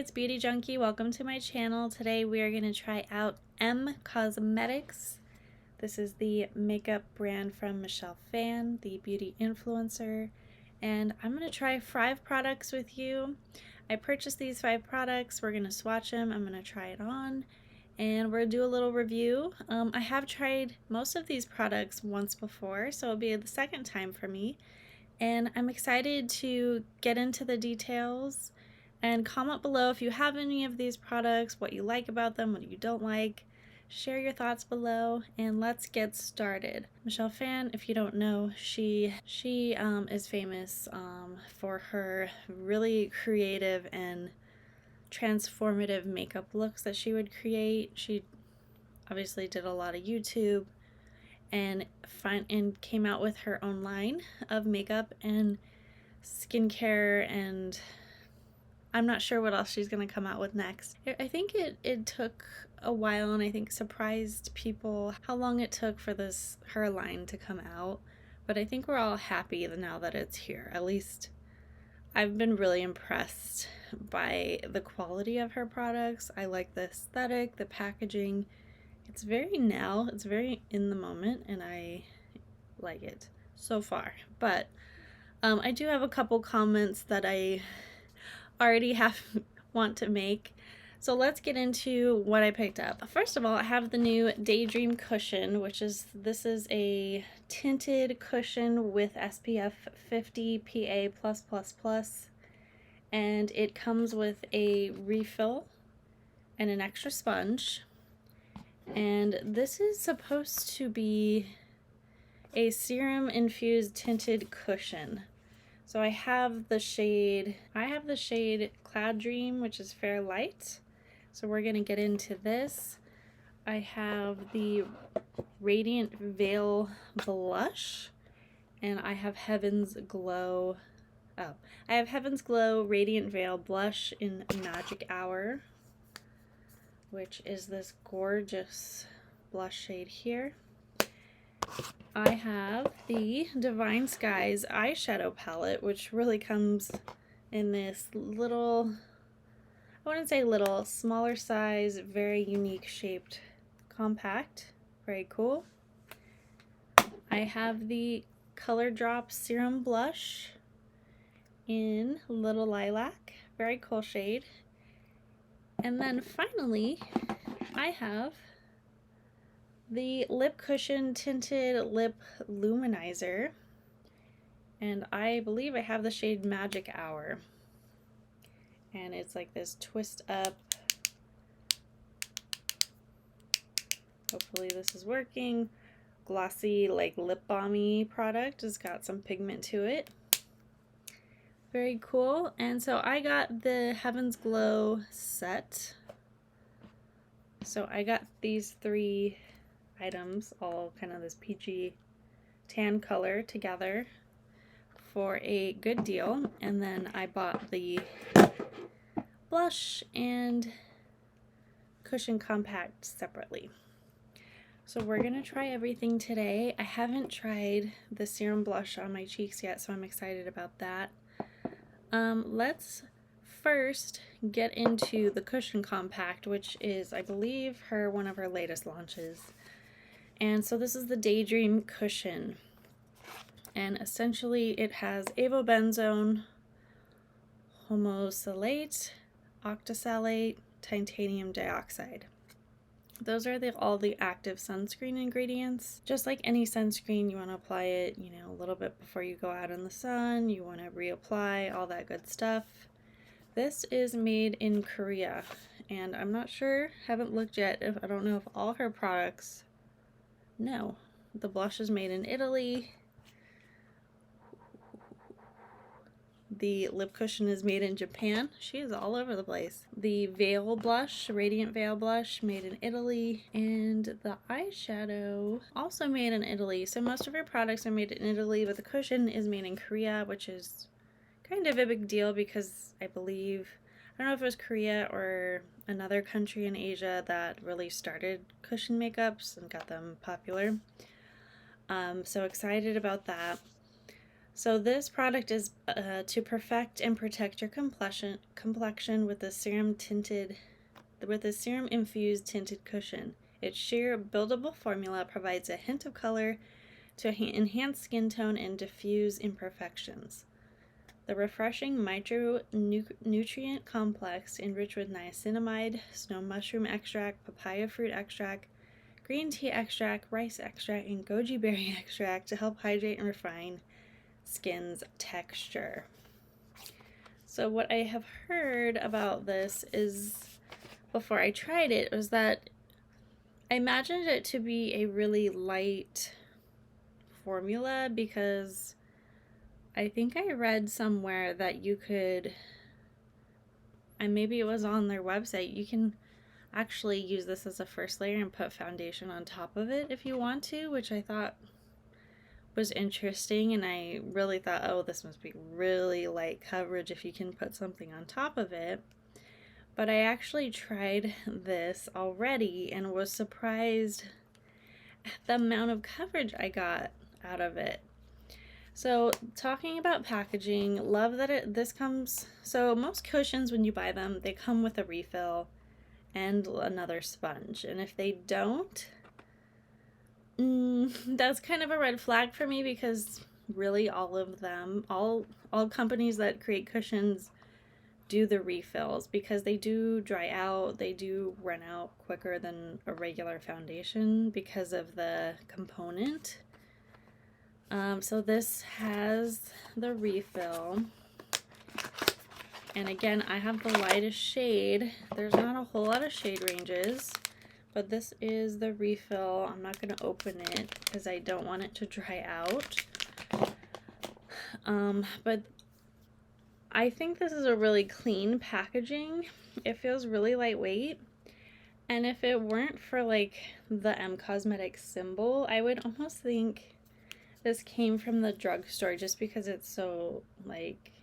it's Beauty Junkie. Welcome to my channel. Today we are going to try out M Cosmetics. This is the makeup brand from Michelle Phan, the beauty influencer. And I'm going to try 5 products with you. I purchased these 5 products. We're going to swatch them. I'm going to try it on. And we're going to do a little review. I have tried most of these products once before, so it'll be the second time for me. And I'm excited to get into the details. And comment below if you have any of these products, what you like about them, what you don't like. Share your thoughts below, and let's get started. Michelle Phan, if you don't know, she is famous for her really creative and transformative makeup looks that she would create. She obviously did a lot of YouTube and came out with her own line of makeup and skincare, and I'm not sure what else she's going to come out with next. I think it took a while, and I think surprised people how long it took for her line to come out, but I think we're all happy now that it's here. At least I've been really impressed by the quality of her products. I like the aesthetic, the packaging. It's very it's very in the moment, and I like it so far. But I do have a couple comments that I already want to make. So let's get into what I picked up. First of all, I have the new Daydream cushion, this is a tinted cushion with SPF 50 PA+++, and it comes with a refill and an extra sponge. And this is supposed to be a serum infused tinted cushion. So I have the shade Cloud Dream, which is fair light. So we're gonna get into this. I have the Radiant Veil Blush, and I have Heaven's Glow. I have Heaven's Glow Radiant Veil Blush in Magic Hour, which is this gorgeous blush shade here. I have the Divine Skies eyeshadow palette, which really comes in this little, I wouldn't say little, smaller size, very unique shaped compact. Very cool. I have the Color Drops Serum Blush in Little Lilac. Very cool shade. And then finally, I have the Lip Cushion Tinted Lip Luminizer, and I believe I have the shade Magic Hour, and it's like this twist up. Hopefully this is working. Glossy, like lip balmy product. It's got some pigment to it. Very cool. And so I got the Heaven's Glow set. So I got these 3 items, all kind of this peachy tan color together for a good deal, and then I bought the blush and cushion compact separately. So we're gonna try everything today. I haven't tried the serum blush on my cheeks yet, so I'm excited about that. Let's first get into the cushion compact, which is, I believe, one of her latest launches. And so this is the Daydream cushion, and essentially it has avobenzone, homosalate, octisalate, titanium dioxide. Those are all the active sunscreen ingredients. Just like any sunscreen, you want to apply it, a little bit before you go out in the sun. You want to reapply, all that good stuff. This is made in Korea, and I'm not sure, haven't looked yet, I don't know if all her products. No, the blush is made in Italy. The lip cushion is made in Japan. She is all over the place. The veil blush, Radiant Veil Blush, made in Italy. And the eyeshadow, also made in Italy. So most of her products are made in Italy, but the cushion is made in Korea, which is kind of a big deal because I don't know if it was Korea or another country in Asia that really started cushion makeups and got them popular. So excited about that. So this product is to perfect and protect your complexion with the serum infused tinted cushion. Its sheer buildable formula provides a hint of color to enhance skin tone and diffuse imperfections. The refreshing micronutrient complex enriched with niacinamide, snow mushroom extract, papaya fruit extract, green tea extract, rice extract, and goji berry extract to help hydrate and refine skin's texture. So what I have heard about this is, before I tried it, was that I imagined it to be a really light formula, because I think I read somewhere that you could, and maybe it was on their website, you can actually use this as a first layer and put foundation on top of it if you want to, which I thought was interesting. And I really thought, oh, this must be really light coverage if you can put something on top of it. But I actually tried this already and was surprised at the amount of coverage I got out of it. So talking about packaging, love that this comes, so most cushions when you buy them, they come with a refill and another sponge, and if they don't, that's kind of a red flag for me, because really all of them, all companies that create cushions do the refills, because they do dry out, they do run out quicker than a regular foundation because of the component. So this has the refill, and again, I have the lightest shade. There's not a whole lot of shade ranges, but this is the refill. I'm not going to open it because I don't want it to dry out. But I think this is a really clean packaging. It feels really lightweight, and if it weren't for like the M Cosmetics symbol, I would almost think this came from the drugstore, just because it's so like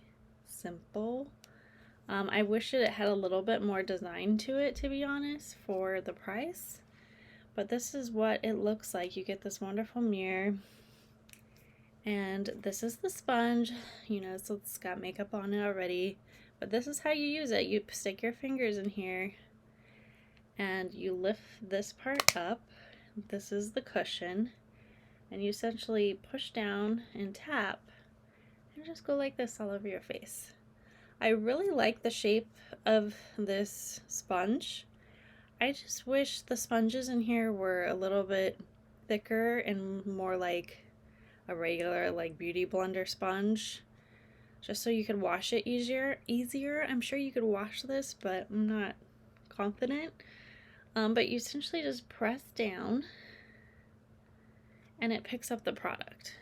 simple. I wish it had a little bit more design to it, to be honest, for the price. But this is what it looks like. You get this wonderful mirror, and this is the sponge, you know, so it's got makeup on it already. But this is how you use it. You stick your fingers in here and you lift this part up. This is the cushion, and you essentially push down and tap and just go like this all over your face. I really like the shape of this sponge. I just wish the sponges in here were a little bit thicker and more like a regular like beauty blender sponge, just so you could wash it easier. I'm sure you could wash this, but I'm not confident. But you essentially just press down and it picks up the product.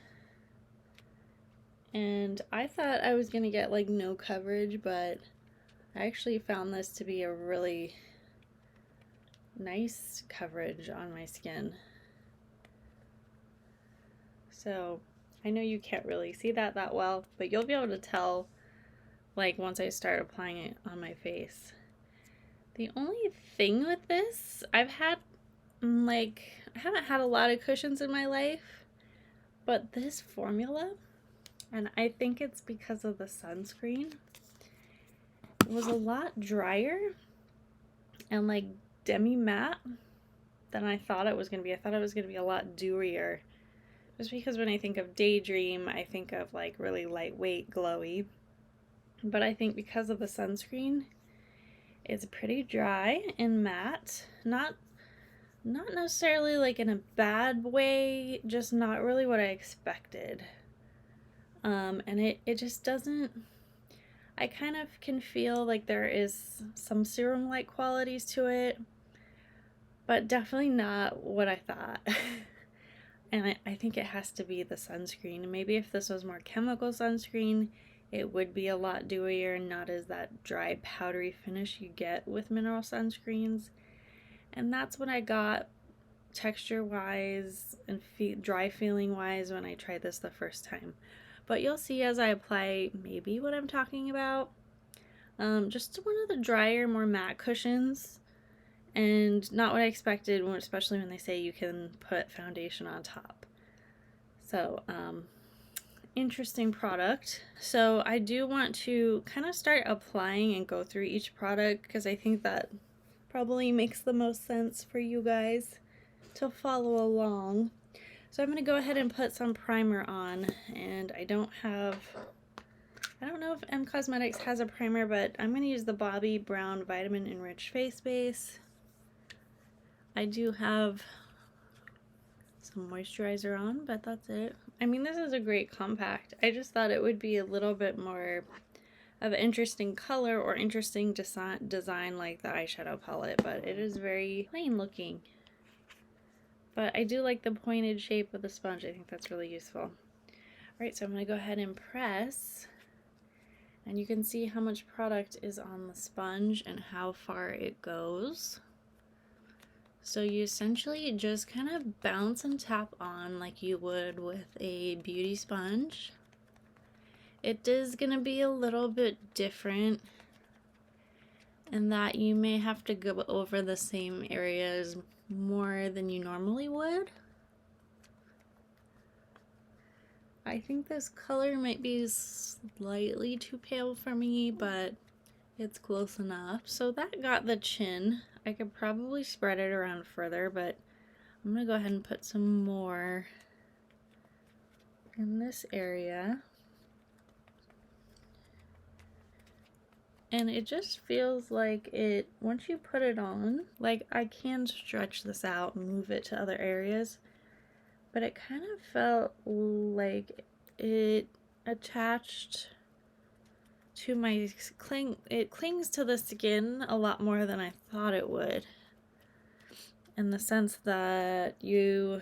And I thought I was gonna get like no coverage, but I actually found this to be a really nice coverage on my skin. So I know you can't really see that well, but you'll be able to tell like once I start applying it on my face. The only thing with this, I haven't had a lot of cushions in my life, but this formula, and I think it's because of the sunscreen, was a lot drier and like demi-matte than I thought it was going to be. I thought it was going to be a lot dewier. Just because when I think of Daydream, I think of like really lightweight, glowy. But I think because of the sunscreen, it's pretty dry and matte. Not necessarily like in a bad way, just not really what I expected. And it just doesn't, I kind of can feel like there is some serum-like qualities to it, but definitely not what I thought. And I think it has to be the sunscreen. Maybe if this was more chemical sunscreen, it would be a lot dewier and not as that dry, powdery finish you get with mineral sunscreens. And that's what I got texture-wise and dry feeling-wise when I tried this the first time. But you'll see as I apply maybe what I'm talking about. Just one of the drier, more matte cushions, and not what I expected, especially when they say you can put foundation on top. So interesting product. So I do want to kind of start applying and go through each product because I think that probably makes the most sense for you guys to follow along. So I'm going to go ahead and put some primer on, and I don't know if M Cosmetics has a primer, but I'm going to use the Bobbi Brown Vitamin Enriched Face Base. I do have some moisturizer on, but that's it. I mean, this is a great compact. I just thought it would be a little bit more of an interesting color or interesting design like the eyeshadow palette, but it is very plain looking. But I do like the pointed shape of the sponge. I think that's really useful. Alright, so I'm going to go ahead and press. And you can see how much product is on the sponge and how far it goes. So you essentially just kind of bounce and tap on like you would with a beauty sponge. It is going to be a little bit different in that you may have to go over the same areas more than you normally would. I think this color might be slightly too pale for me, but it's close enough. So that got the chin. I could probably spread it around further, but I'm gonna go ahead and put some more in this area. And it just feels like once you put it on, like I can stretch this out and move it to other areas, but it kind of felt like it attached to my it clings to the skin a lot more than I thought it would, in the sense that you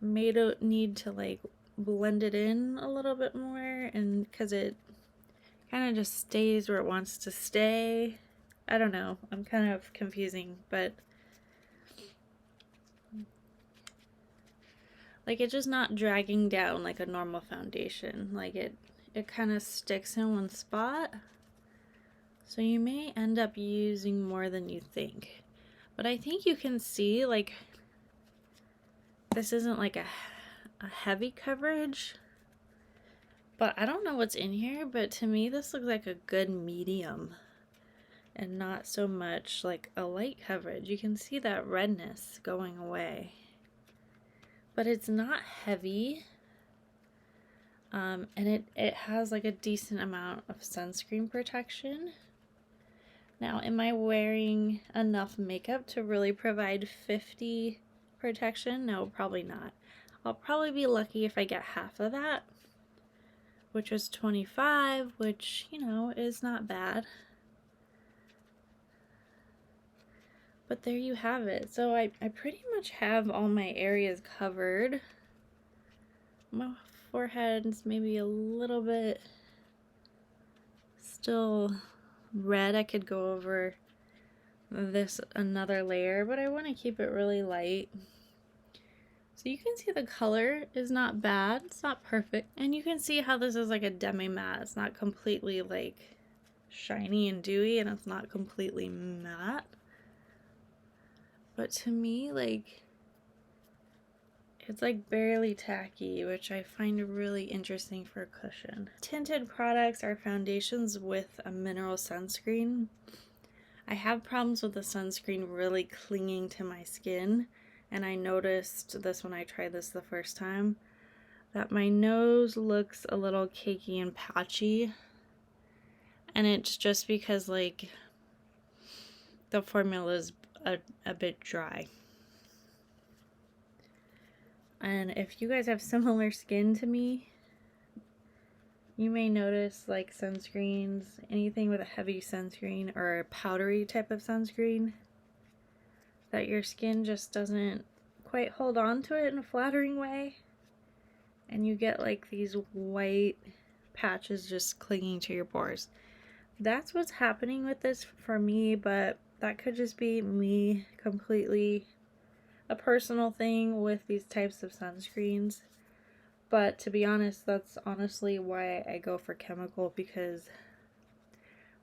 may need to like blend it in a little bit more, and because it kind of just stays where it wants to stay. I don't know, I'm kind of confusing, but like it's just not dragging down like a normal foundation. Like it kind of sticks in one spot, so you may end up using more than you think. But I think you can see like this isn't like a heavy coverage, but I don't know what's in here, but to me this looks like a good medium and not so much like a light coverage. You can see that redness going away, but it's not heavy. And it has like a decent amount of sunscreen protection. Now, am I wearing enough makeup to really provide 50 protection? No, probably not. I'll probably be lucky if I get half of that, which was 25, which, you know, is not bad. But there you have it. So I pretty much have all my areas covered. My forehead's maybe a little bit still red. I could go over this another layer, but I want to keep it really light. So you can see the color is not bad. It's not perfect. And you can see how this is like a demi-matte. It's not completely like shiny and dewy, and it's not completely matte. But to me, like, it's like barely tacky, which I find really interesting for a cushion. Tinted products are foundations with a mineral sunscreen. I have problems with the sunscreen really clinging to my skin, and I noticed this when I tried this the first time, that my nose looks a little cakey and patchy, and it's just because like the formula is a bit dry. And if you guys have similar skin to me, you may notice like sunscreens, anything with a heavy sunscreen or a powdery type of sunscreen, that your skin just doesn't quite hold on to it in a flattering way, and you get like these white patches just clinging to your pores. That's what's happening with this for me, but that could just be me completely a personal thing with these types of sunscreens. But to be honest, that's honestly why I go for chemical, because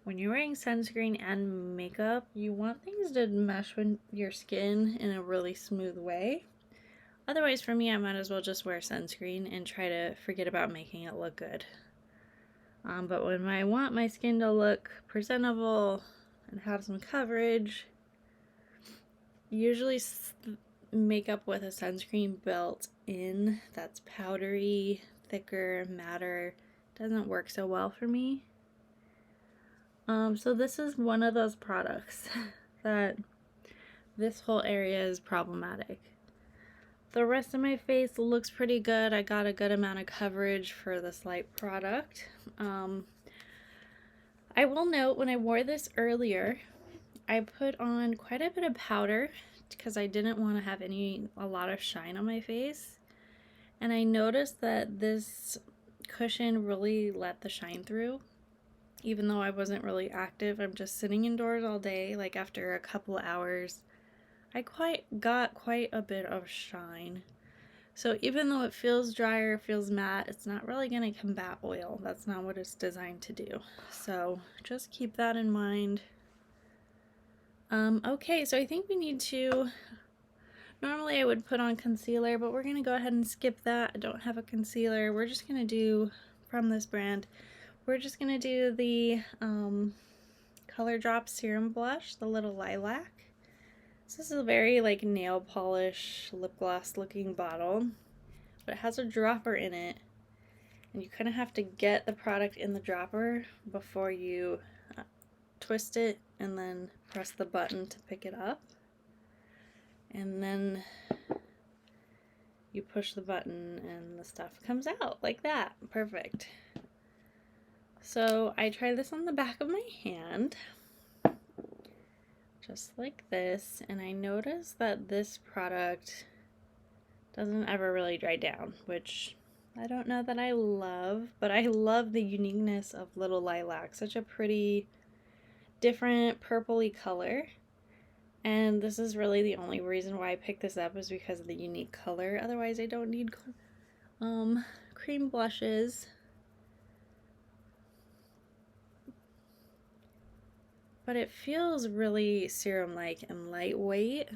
when you're wearing sunscreen and makeup, you want things to mesh with your skin in a really smooth way. Otherwise, for me, I might as well just wear sunscreen and try to forget about making it look good. But when I want my skin to look presentable and have some coverage, usually makeup with a sunscreen built in that's powdery, thicker, matter doesn't work so well for me. So this is one of those products that this whole area is problematic. The rest of my face looks pretty good. I got a good amount of coverage for this light product. I will note when I wore this earlier, I put on quite a bit of powder because I didn't want to have a lot of shine on my face. And I noticed that this cushion really let the shine through. Even though I wasn't really active, I'm just sitting indoors all day. Like after a couple hours, I got quite a bit of shine. So even though it feels drier, feels matte, it's not really going to combat oil. That's not what it's designed to do. So just keep that in mind. Okay, so I think we need to, normally I would put on concealer, but we're going to go ahead and skip that. I don't have a concealer. We're just going to do, from this brand, we're just going to do the Color Drops Serum Blush, the little lilac. This is a very like nail polish lip gloss looking bottle, but it has a dropper in it, and you kind of have to get the product in the dropper before you twist it and then press the button to pick it up, and then you push the button and the stuff comes out like that. Perfect. So I tried this on the back of my hand, just like this, and I noticed that this product doesn't ever really dry down, which I don't know that I love, but I love the uniqueness of Little Lilac. Such a pretty, different purpley color, and this is really the only reason why I picked this up is because of the unique color. Otherwise, I don't need cream blushes. But it feels really serum-like and lightweight.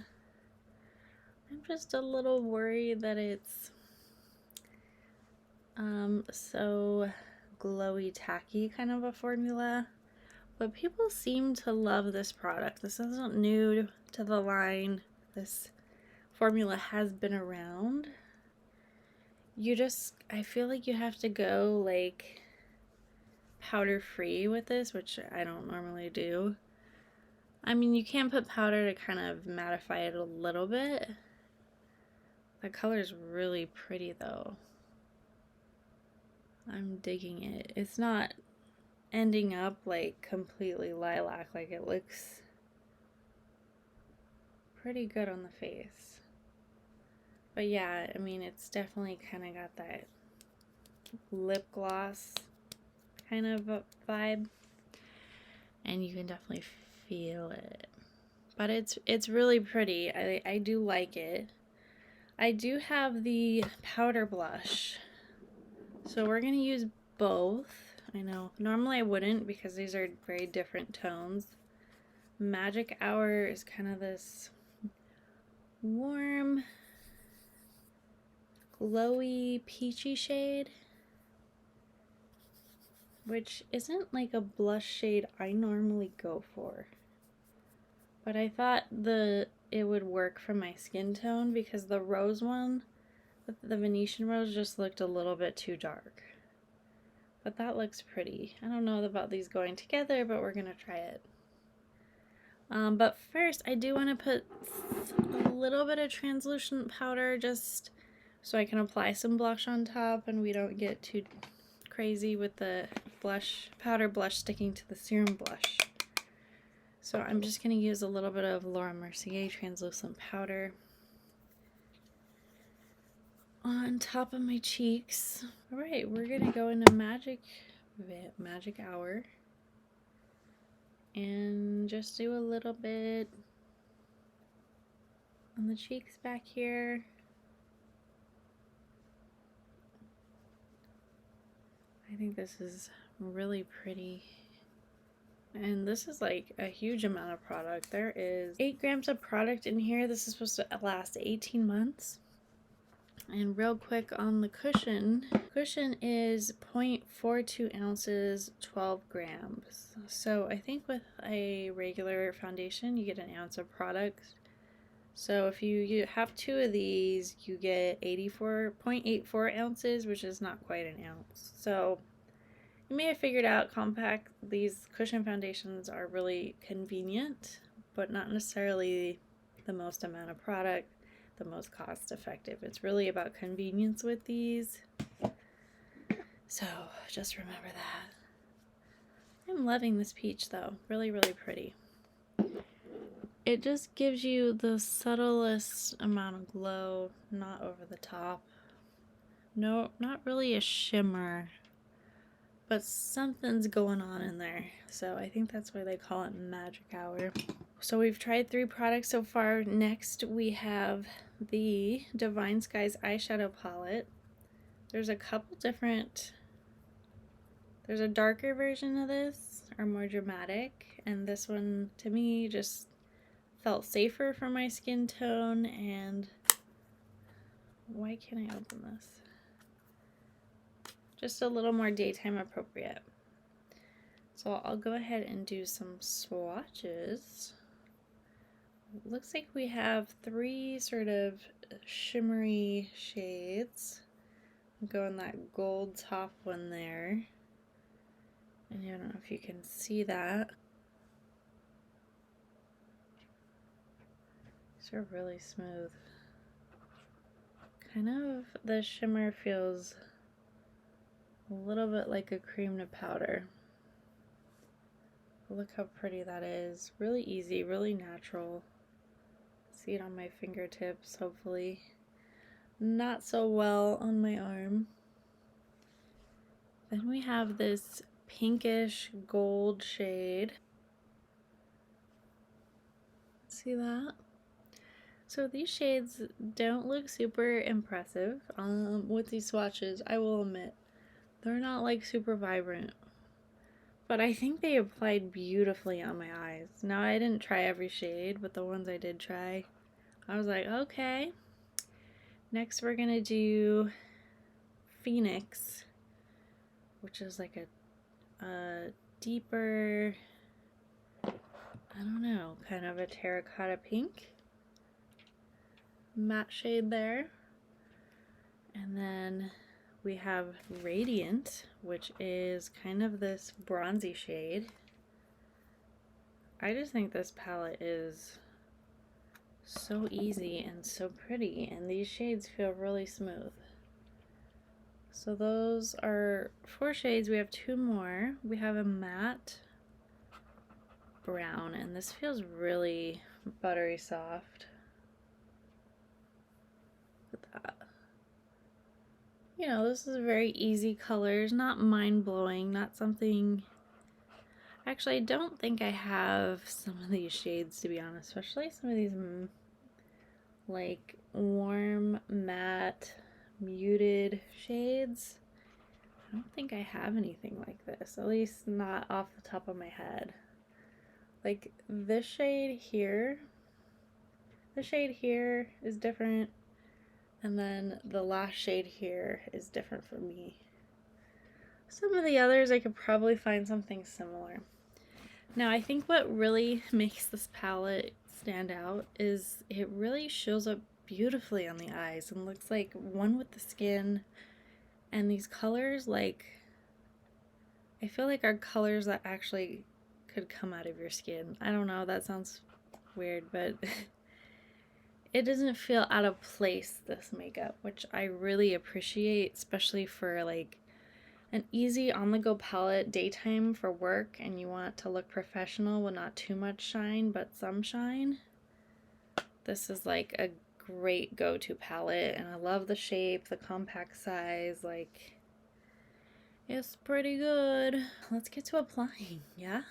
I'm just a little worried that it's so glowy tacky kind of a formula. But people seem to love this product. This isn't new to the line. This formula has been around. I feel like you have to go like powder free with this, which I don't normally do. I mean, you can put powder to kind of mattify it a little bit. The color is really pretty though. I'm digging it. It's not ending up like completely lilac, like it looks pretty good on the face. But yeah, I mean, it's definitely kind of got that lip gloss kind of a vibe, and you can definitely feel it. But it's really pretty. I do like it. I do have the powder blush, so we're gonna use both. I know normally I wouldn't because these are very different tones. Magic Hour is kind of this warm, glowy, peachy shade, which isn't like a blush shade I normally go for. But I thought it would work for my skin tone because the rose one, the Venetian rose, just looked a little bit too dark. But that looks pretty. I don't know about these going together, but we're gonna try it. But first, I do want to put a little bit of translucent powder just so I can apply some blush on top and we don't get too crazy with the powder blush sticking to the serum blush. So I'm just going to use a little bit of Laura Mercier translucent powder on top of my cheeks. Alright, we're going to go into Magic Hour and just do a little bit on the cheeks back here. I think this is really pretty. And this is like a huge amount of product. There is 8 grams of product in here. This is supposed to last 18 months. And real quick on the cushion is 0.42 ounces, 12 grams. So I think with a regular foundation, you get an ounce of product. So if you have 2 of these, you get 0.84 ounces, which is not quite an ounce. So you may have figured out these cushion foundations are really convenient, but not necessarily the most amount of product, the most cost effective. It's really about convenience with these. So just remember that. I'm loving this peach though. Really, really pretty. It just gives you the subtlest amount of glow, not over the top. No, not really a shimmer, but something's going on in there. So I think that's why they call it magic hour. So we've tried 3 products so far. Next we have the Divine Skies eyeshadow palette. There's a couple different, there's a darker version of this, or more dramatic, and this one to me just felt safer for my skin tone. And why can't I open this? Just a little more daytime appropriate. So I'll go ahead and do some swatches. Looks like we have 3 sort of shimmery shades. I'm going that gold top one there. And I don't know if you can see that. These are really smooth. Kind of, the shimmer feels a little bit like a cream to powder. Look how pretty that is. Really easy, really natural. See it on my fingertips, hopefully. Not so well on my arm. Then we have this pinkish gold shade. See that? So these shades don't look super impressive with these swatches, I will admit. They're not like super vibrant, but I think they applied beautifully on my eyes. Now I didn't try every shade, but the ones I did try, I was like, okay. Next we're gonna do Phoenix, which is like a deeper, I don't know, kind of a terracotta pink matte shade there. And then we have Radiant, which is kind of this bronzy shade. I just think this palette is so easy and so pretty, and these shades feel really smooth. So those are 4 shades. We have 2 more. We have a matte brown, and this feels really buttery soft. Look at that. You know, this is very easy colors, not mind-blowing, not something... Actually, I don't think I have some of these shades, to be honest, especially some of these like warm, matte, muted shades. I don't think I have anything like this, at least not off the top of my head. Like this shade here is different, and then the last shade here is different for me. Some of the others I could probably find something similar. Now I think what really makes this palette stand out is it really shows up beautifully on the eyes and looks like one with the skin. And these colors, like, I feel like are colors that actually could come out of your skin. I don't know, that sounds weird, but it doesn't feel out of place, this makeup, which I really appreciate, especially for like an easy on-the-go palette, daytime for work, and you want to look professional with not too much shine, but some shine. This is like a great go-to palette, and I love the shape, the compact size, like, it's pretty good. Let's get to applying, yeah?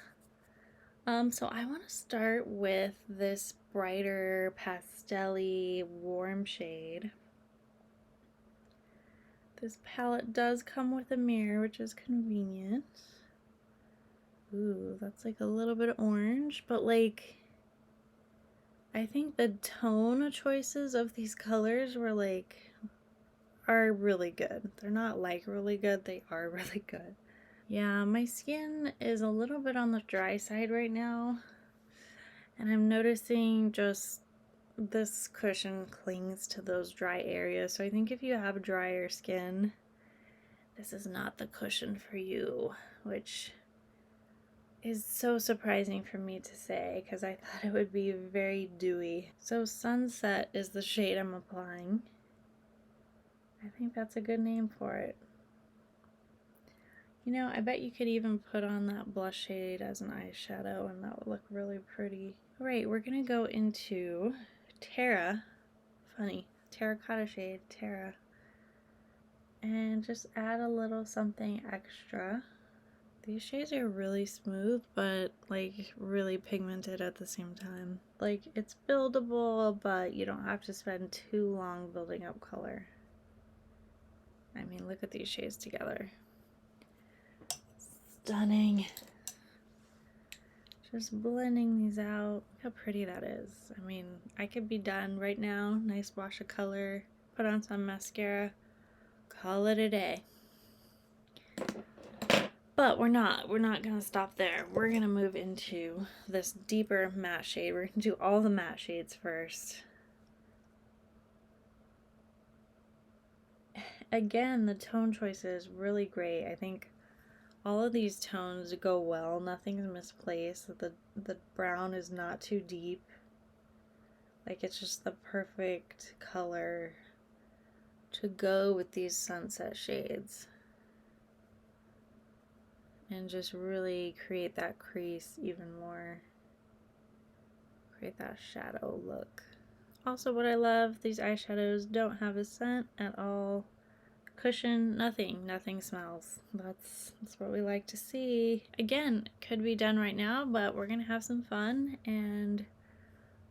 So I want to start with this brighter, pastel-y, warm shade. This palette does come with a mirror, which is convenient. Ooh, that's like a little bit orange, but like, I think the tone choices of these colors were like are really good. They're not like really good, they are really good. Yeah, my skin is a little bit on the dry side right now, and I'm noticing just this cushion clings to those dry areas. So I think if you have drier skin, this is not the cushion for you, which is so surprising for me to say because I thought it would be very dewy. So Sunset is the shade I'm applying. I think that's a good name for it. You know, I bet you could even put on that blush shade as an eyeshadow and that would look really pretty. Alright, we're gonna go into Terra, funny, terracotta shade, Terra, and just add a little something extra. These shades are really smooth, but like really pigmented at the same time. Like it's buildable, but you don't have to spend too long building up color. I mean, look at these shades together. Stunning. Just blending these out. Look how pretty that is. I mean, I could be done right now. Nice wash of color. Put on some mascara. Call it a day. But we're not gonna stop there. We're gonna move into this deeper matte shade. We're gonna do all the matte shades first. Again, the tone choice is really great. I think all of these tones go well. Nothing's misplaced. The brown is not too deep. Like it's just the perfect color to go with these sunset shades. And just really create that crease even more. Create that shadow look. Also, what I love, these eyeshadows don't have a scent at all. Cushion, nothing smells. That's what we like to see. Again, could be done right now, but we're gonna have some fun and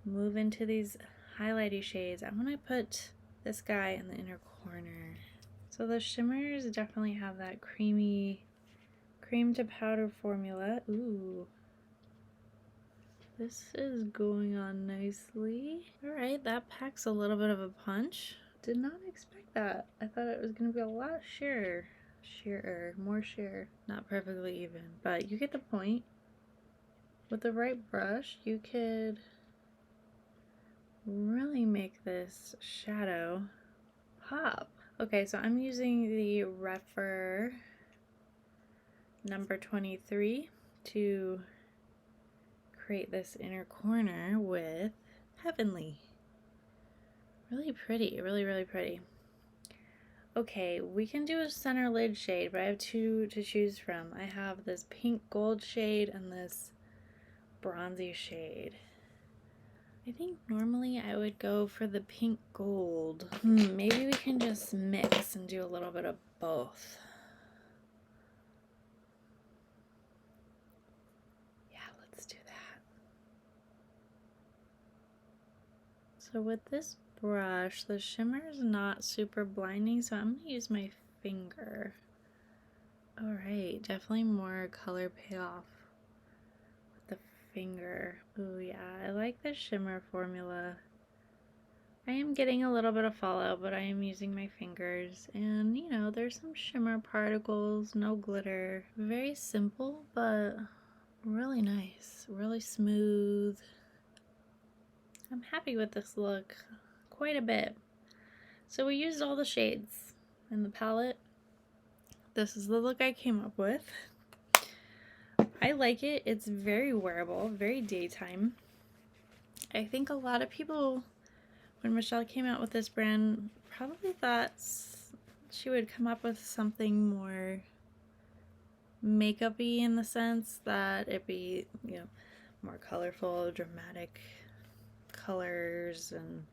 move into these highlighty shades. I want to put this guy in the inner corner. So the shimmers definitely have that creamy cream to powder formula. Ooh. This is going on nicely. Alright, that packs a little bit of a punch. Did not expect that. I thought it was going to be a lot sheerer. More sheer. Not perfectly even, but you get the point. With the right brush, you could really make this shadow pop. Okay, so I'm using the Rephr number 23 to create this inner corner with Heavenly. Really pretty, really pretty. Okay, we can do a center lid shade, but I have two to choose from. I have this pink gold shade and this bronzy shade. I think normally I would go for the pink gold. Maybe we can just mix and do a little bit of both. So with this brush, the shimmer is not super blinding, so I'm going to use my finger. Alright, definitely more color payoff with the finger. Oh yeah, I like the shimmer formula. I am getting a little bit of fallout, but I am using my fingers, and you know, there's some shimmer particles, no glitter. Very simple, but really nice, really smooth. I'm happy with this look quite a bit. So we used all the shades in the palette. This is the look I came up with. I like it. It's very wearable, very daytime. I think a lot of people, when Michelle came out with this brand, probably thought she would come up with something more makeup-y in the sense that it'd be, you know, more colorful, dramatic colors, and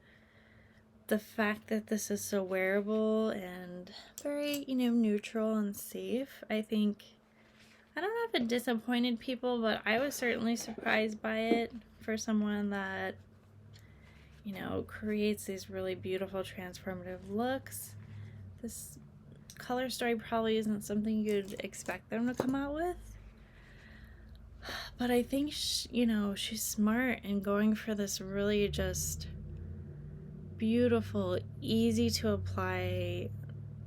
the fact that this is so wearable and very, you know, neutral and safe. I think, I don't know if it disappointed people, but I was certainly surprised by it for someone that, you know, creates these really beautiful transformative looks. This color story probably isn't something you'd expect them to come out with. But I think, you know, she's smart in going for this really just beautiful, easy to apply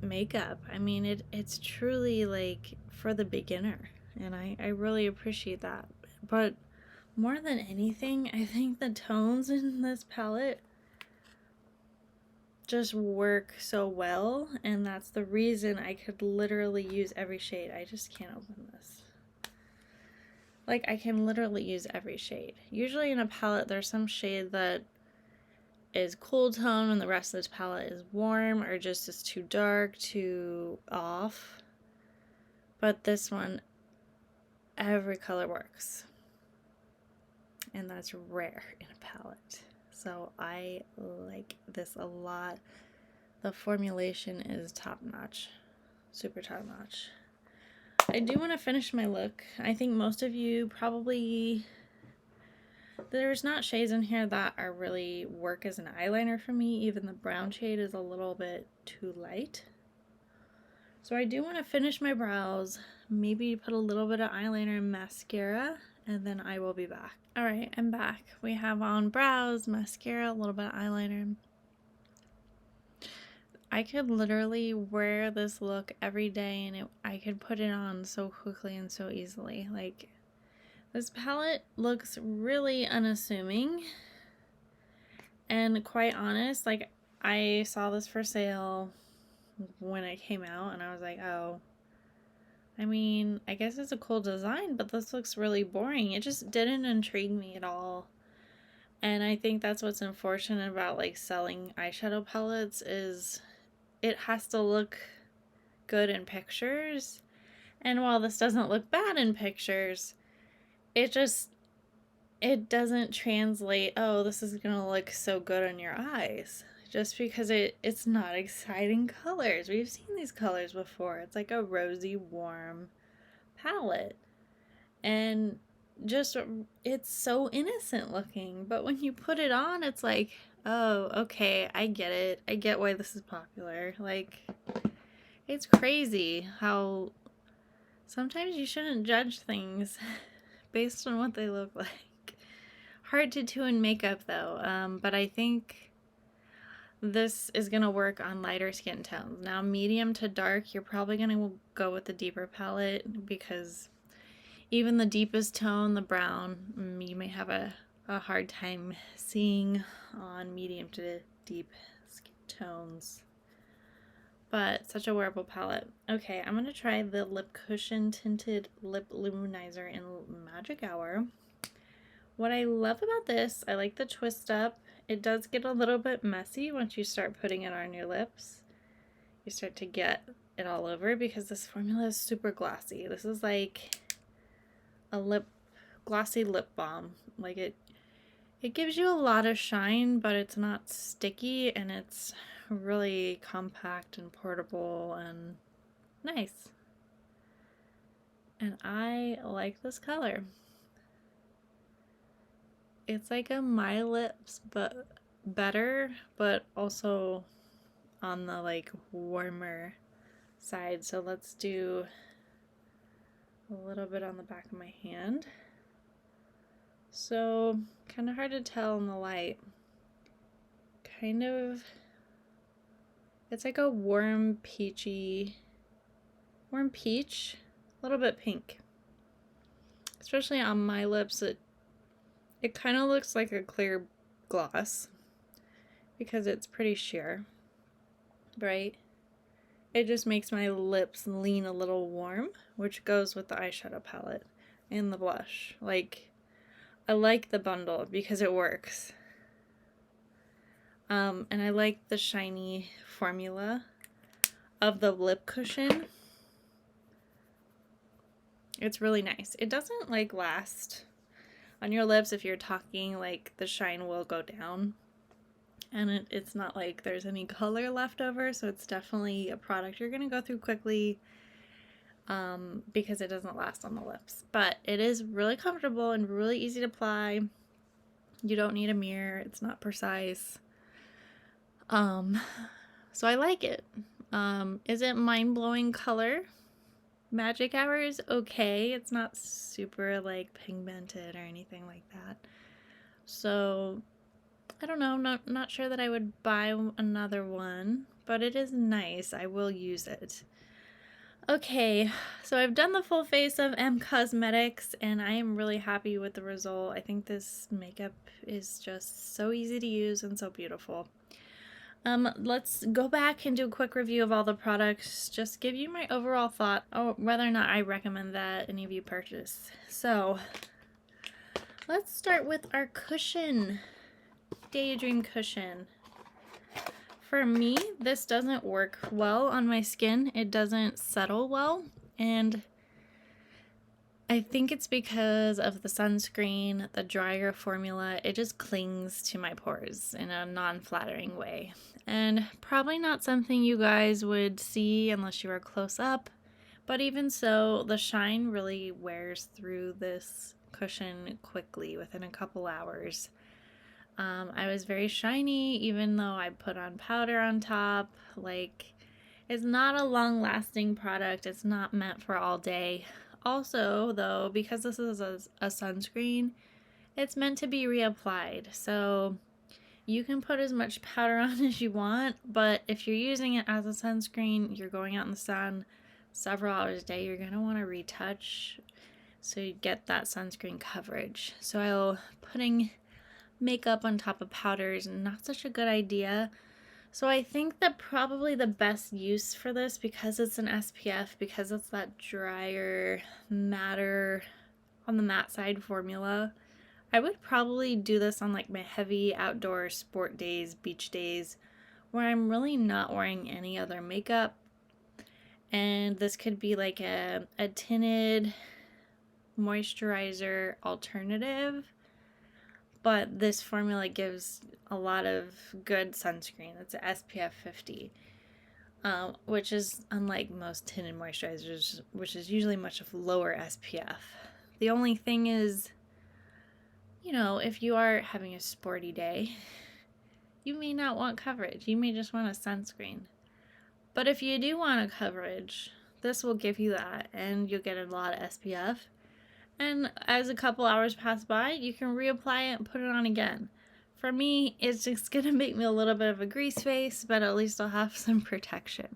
makeup. I mean, it's truly like for the beginner, and I really appreciate that. But more than anything, I think the tones in this palette just work so well, and that's the reason I could literally use every shade. I just can't open this. Like, I can literally use every shade. Usually in a palette, there's some shade that is cool tone and the rest of this palette is warm or just is too dark, too off. But this one, every color works. And that's rare in a palette. So I like this a lot. The formulation is top notch. Super top notch. I do want to finish my look. I think most of you probably... There's not shades in here that are really work as an eyeliner for me. Even the brown shade is a little bit too light. So I do want to finish my brows, maybe put a little bit of eyeliner and mascara, and then I will be back. Alright, I'm back. We have on brows, mascara, a little bit of eyeliner. I could literally wear this look every day and I could put it on so quickly and so easily. Like, this palette looks really unassuming, and quite honest, like, I saw this for sale when it came out and I was like, oh, I mean, I guess it's a cool design, but this looks really boring. It just didn't intrigue me at all. And I think that's what's unfortunate about like selling eyeshadow palettes, is it has to look good in pictures. And while this doesn't look bad in pictures, it doesn't translate, oh, this is gonna look so good on your eyes. Just because it's not exciting colors. We've seen these colors before. It's like a rosy, warm palette. And just, it's so innocent looking. But when you put it on, it's like, oh, okay, I get it. I get why this is popular. Like, it's crazy how sometimes you shouldn't judge things based on what they look like. Hard to do in makeup though, but I think this is going to work on lighter skin tones. Now, medium to dark, you're probably going to go with the deeper palette, because even the deepest tone, the brown, you may have a hard time seeing on medium to deep skin tones. But such a wearable palette. Okay, I'm going to try the Lip Cushion Tinted Lip Luminizer in Magic Hour. What I love about this, I like the twist up. It does get a little bit messy once you start putting it on your lips. You start to get it all over because this formula is super glossy. This is like a glossy lip balm. Like it gives you a lot of shine, but it's not sticky, and it's really compact and portable and nice. And I like this color. It's like a My Lips, but better, but also on the like warmer side. So let's do a little bit on the back of my hand. So kind of hard to tell in the light. Kind of, it's like a warm peach, a little bit pink. Especially on my lips, it kind of looks like a clear gloss because it's pretty sheer, right? It just makes my lips lean a little warm, which goes with the eyeshadow palette and the blush. Like, I like the bundle because it works. And I like the shiny formula of the lip cushion. It's really nice. It doesn't like last on your lips. If you're talking, like, the shine will go down, and it's not like there's any color left over, so it's definitely a product you're gonna go through quickly, because it doesn't last on the lips. But it is really comfortable and really easy to apply. You don't need a mirror. It's not precise. So I like it. Is it mind-blowing color? Magic Hour is okay. It's not super like pigmented or anything like that. So I don't know. Not sure that I would buy another one, but it is nice. I will use it. Okay, so I've done the full face of M Cosmetics and I am really happy with the result. I think this makeup is just so easy to use and so beautiful. Let's go back and do a quick review of all the products, just give you my overall thought on whether or not I recommend that any of you purchase. So, let's start with our cushion, Daydream cushion. For me, this doesn't work well on my skin. It doesn't settle well, and I think it's because of the sunscreen, the drier formula. It just clings to my pores in a non-flattering way. And probably not something you guys would see unless you are close up. But even so, the shine really wears through this cushion quickly within a couple hours. I was very shiny even though I put on powder on top. Like, it's not a long-lasting product. It's not meant for all day. Also, though, because this is a sunscreen, it's meant to be reapplied. So you can put as much powder on as you want, but if you're using it as a sunscreen, you're going out in the sun several hours a day, you're going to want to retouch so you get that sunscreen coverage. So putting makeup on top of powder is not such a good idea. So I think that probably the best use for this, because it's an SPF, because it's that drier, matter on the matte side formula, I would probably do this on like my heavy outdoor sport days, beach days, where I'm really not wearing any other makeup. And this could be like a tinted moisturizer alternative. But this formula gives a lot of good sunscreen. It's a SPF 50, which is unlike most tinted moisturizers, which is usually much of lower SPF. The only thing is, you know, if you are having a sporty day, you may not want coverage. You may just want a sunscreen. But if you do want a coverage, this will give you that, and you'll get a lot of SPF. And as a couple hours pass by, you can reapply it and put it on again. For me, it's just going to make me a little bit of a grease face, but at least I'll have some protection.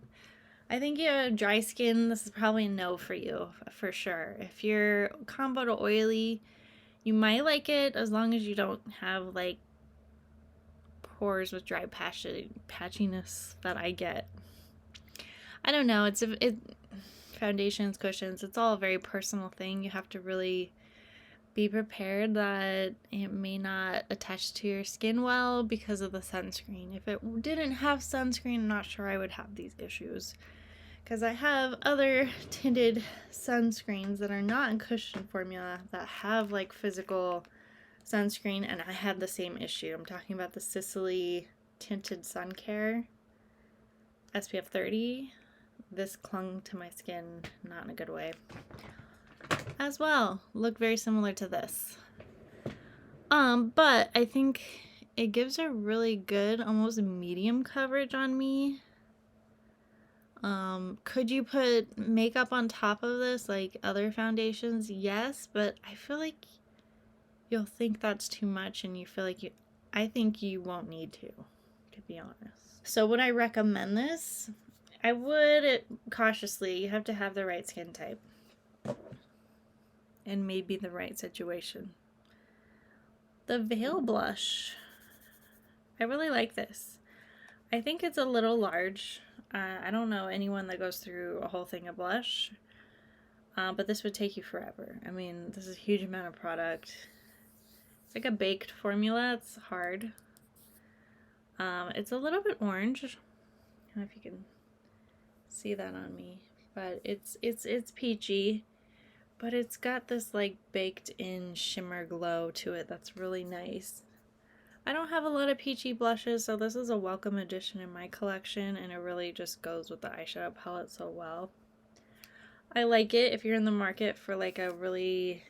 I think you have dry skin, this is probably a no for you, for sure. If you're combo to oily, you might like it as long as you don't have like pores with dry patchiness that I get. I don't know, it's foundations, cushions, it's all a very personal thing. You have to really be prepared that it may not attach to your skin well because of the sunscreen. If it didn't have sunscreen, I'm not sure I would have these issues. Because I have other tinted sunscreens that are not in cushion formula that have like physical sunscreen, and I had the same issue. I'm talking about the Sicily Tinted Sun Care SPF 30. This clung to my skin, not in a good way. As well, look very similar to this. But I think it gives a really good, almost medium coverage on me. Could you put makeup on top of this like other foundations? Yes, but I feel like you'll think that's too much and you feel like I think you won't need to be honest. So would I recommend this? I would cautiously. You have to have the right skin type and maybe the right situation. The Veil Blush. I really like this. I think it's a little large. I don't know anyone that goes through a whole thing of blush, but this would take you forever. I mean, this is a huge amount of product. It's like a baked formula. It's hard. It's a little bit orange. I don't know if you can see that on me, but it's peachy, but it's got this like baked in shimmer glow to it that's really nice. I don't have a lot of peachy blushes, so this is a welcome addition in my collection, and it really just goes with the eyeshadow palette so well. I like it if you're in the market for like a really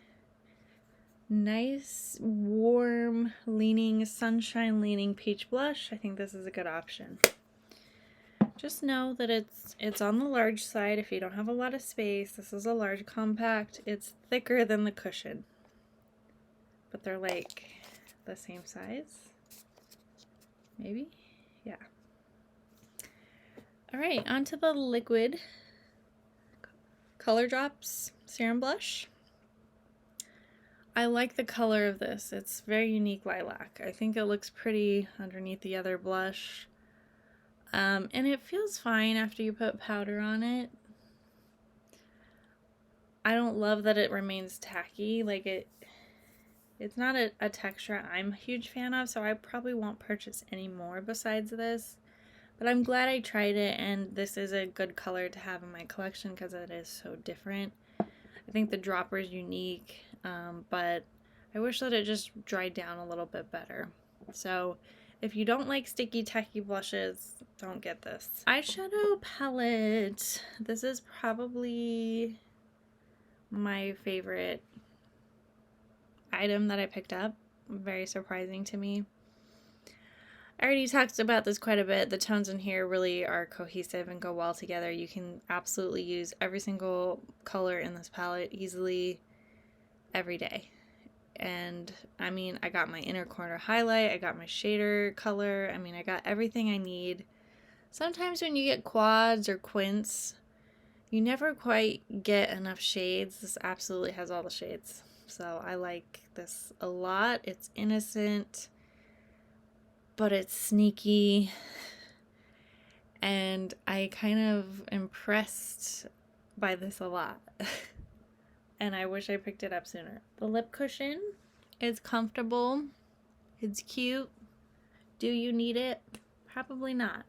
nice, warm leaning, sunshine leaning peach blush. I think this is a good option. Just know that it's on the large side if you don't have a lot of space. This is a large compact. It's thicker than the cushion, but they're like the same size. Maybe? Yeah. Alright, onto the liquid Color Drops Serum Blush. I like the color of this. It's very unique lilac. I think it looks pretty underneath the other blush. And it feels fine after you put powder on it. I don't love that it remains tacky. Like it's not a texture I'm a huge fan of, so I probably won't purchase any more besides this. But I'm glad I tried it, and this is a good color to have in my collection because it is so different. I think the dropper is unique, but I wish that it just dried down a little bit better. So if you don't like sticky tacky blushes, don't get this. Eyeshadow palette. This is probably my favorite item that I picked up. Very surprising to me. I already talked about this quite a bit. The tones in here really are cohesive and go well together. You can absolutely use every single color in this palette easily every day. And I mean, I got my inner corner highlight, I got my shader color, I mean, I got everything I need. Sometimes when you get quads or quints, you never quite get enough shades. This absolutely has all the shades. So I like this a lot. It's innocent, but it's sneaky, and I kind of impressed by this a lot. And I wish I picked it up sooner. The lip cushion is comfortable, it's cute. Do you need it? Probably not.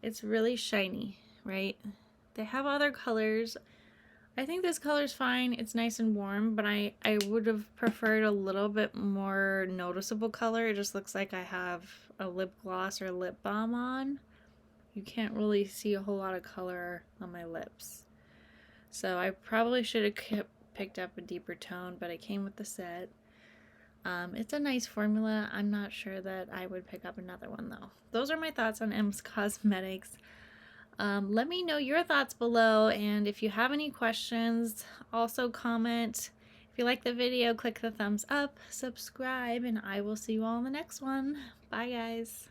It's really shiny, right? They have other colors. I think this color's fine. It's nice and warm, but I would have preferred a little bit more noticeable color. It just looks like I have a lip gloss or lip balm on. You can't really see a whole lot of color on my lips. So I probably should have picked up a deeper tone, but it came with the set. It's a nice formula. I'm not sure that I would pick up another one though. Those are my thoughts on M's Cosmetics. Let me know your thoughts below, and if you have any questions, also comment. If you like the video, click the thumbs up, subscribe, and I will see you all in the next one. Bye guys.